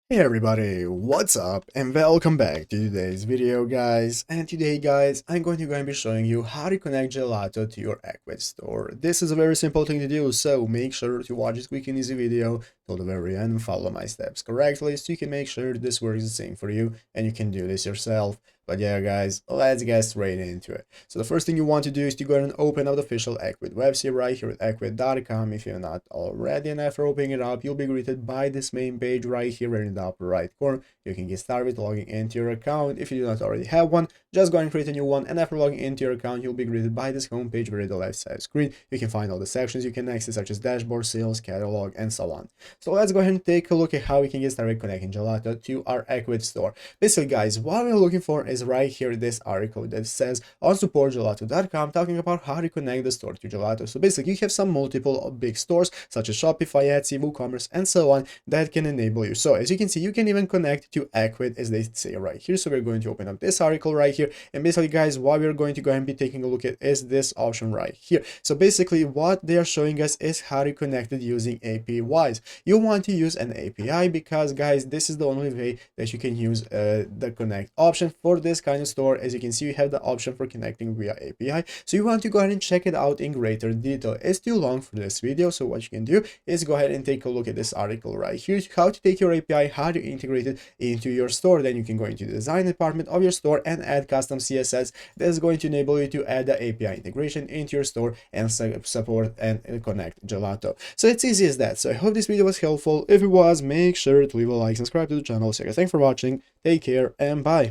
Hey everybody, what's up and welcome back to today's video guys. And today guys, I'm going to be showing you how to connect Gelato to your Ecwid store. This is a very simple thing to do, so make sure to watch this quick and easy video till the very end and follow my steps correctly so you can make sure this works the same for you and you can do this yourself. But yeah guys, let's get straight into it. So the first thing you want to do is to go ahead and open up the official Ecwid website right here at ecwid.com. If you're not already, and after opening it up, you'll be greeted by this main page right here in the upper right corner. You can get started with logging into your account. If you do not already have one, just go and create a new one, and after logging into your account, you'll be greeted by this home page where at the left side screen you can find all the sections you can access, such as dashboard, sales, catalog, and so on. So let's go ahead and take a look at how we can get started connecting Gelato to our Ecwid store. Basically guys, what we're looking for is right here this article that says on supportgelato.com, talking about how to connect the store to Gelato. So basically you have some multiple big stores such as Shopify, Etsy, WooCommerce, and so on that can enable you. So as you can see, you can even connect to Ecwid, as they say right here. So we're going to open up this article right here, and basically guys, what we're going to go ahead and be taking a look at is this option right here. So basically what they are showing us is how to connect it using APIs. You want to use an API because guys, this is the only way that you can use the connect option for this kind of store. As you can see, you have the option for connecting via API, so you want to go ahead and check it out in greater detail. It's too long for this video, so what you can do is go ahead and take a look at this article right here, how to take your API, how to integrate it into your store. Then you can go into the design department of your store and add custom CSS that is going to enable you to add the API integration into your store and support and connect Gelato. So it's easy as that. So I hope this video was helpful. If it was, make sure to leave a like, subscribe to the channel. So guys, thanks for watching, take care, and bye.